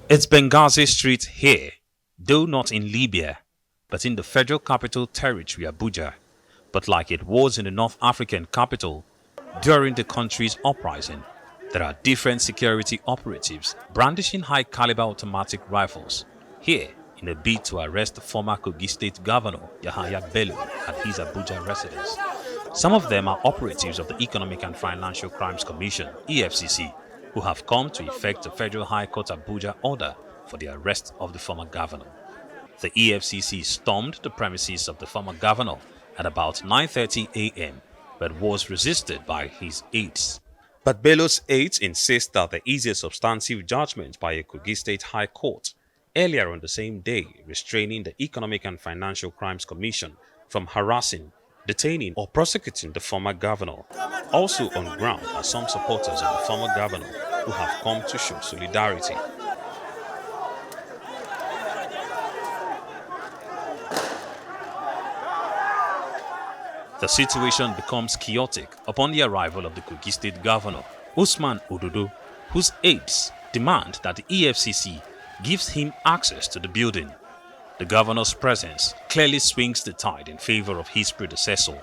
It's Benghazi Street here, though not in Libya, but in the Federal Capital Territory, Abuja. But like it was in the North African capital during the country's uprising, there are different security operatives brandishing high-caliber automatic rifles here in a bid to arrest the former Kogi State Governor Yahaya Bello at his Abuja residence. Some of them are operatives of the Economic and Financial Crimes Commission (EFCC), who have come to effect a Federal High Court Abuja order for the arrest of the former governor. The EFCC stormed the premises of the former governor at about 9:30 a.m. but was resisted by his aides. But Bello's aides insist that there is a substantive judgment by a Kogi State High Court earlier on the same day restraining the Economic and Financial Crimes Commission from harassing, detaining or prosecuting the former governor. Also on ground are some supporters of the former governor who have come to show solidarity. The situation becomes chaotic upon the arrival of the Kogi State Governor, Usman Ododo, whose aides demand that the EFCC gives him access to the building. The governor's presence clearly swings the tide in favor of his predecessor.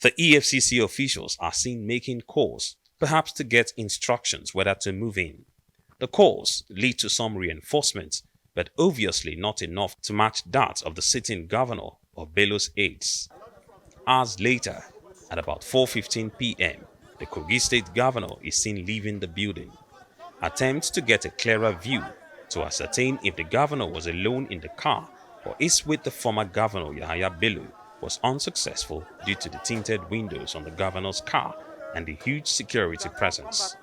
The EFCC officials are seen making calls, perhaps to get instructions whether to move in. The calls lead to some reinforcements, but obviously not enough to match that of the sitting governor or Bello's aides. Hours later, at about 4:15 p.m., the Kogi State Governor is seen leaving the building. Attempts to get a clearer view to ascertain if the governor was alone in the car or is with the former governor Yahaya Bello was unsuccessful due to the tinted windows on the governor's car and the huge security presence.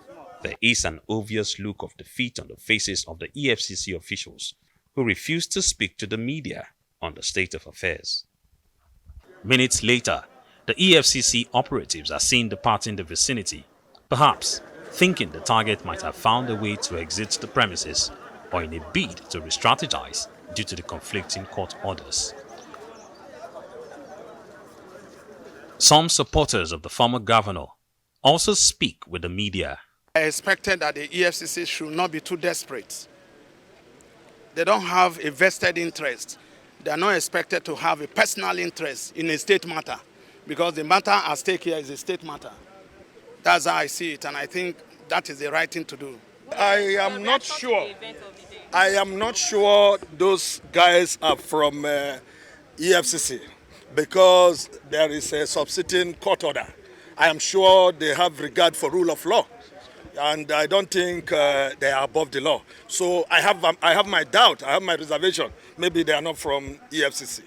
There is an obvious look of defeat on the faces of the EFCC officials who refuse to speak to the media on the state of affairs. Minutes later, the EFCC operatives are seen departing the vicinity, perhaps thinking the target might have found a way to exit the premises or in a bid to re-strategize due to the conflicting court orders. Some supporters of the former governor also speak with the media. I expected that the EFCC should not be too desperate. They don't have a vested interest. They are not expected to have a personal interest in a state matter because the matter at stake here is a state matter. That's how I see it, and I think that is the right thing to do. I am not sure. I am not sure those guys are from EFCC because there is a subsisting court order. I am sure they have regard for rule of law. And I don't think they are above the law. So I have my doubt, I have my reservation. Maybe they are not from EFCC.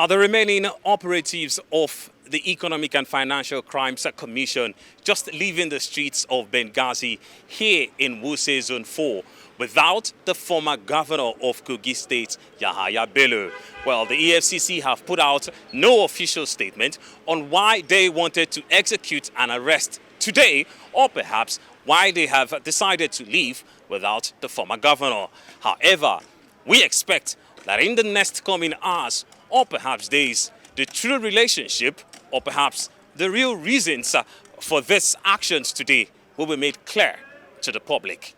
The remaining operatives of the Economic and Financial Crimes Commission just leaving the streets of Benghazi here in Wuse Zone 4 without the former governor of Kogi State, Yahaya Bello. Well, the EFCC have put out no official statement on why they wanted to execute an arrest today, or perhaps why they have decided to leave without the former governor. However, we expect that in the next coming hours, or perhaps days, the true relationship, or perhaps the real reasons for these actions today will be made clear to the public.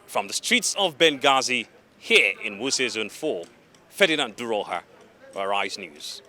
From the streets of Benghazi, here in Wuse Zone 4, Ferdinand Duroha, Arise News.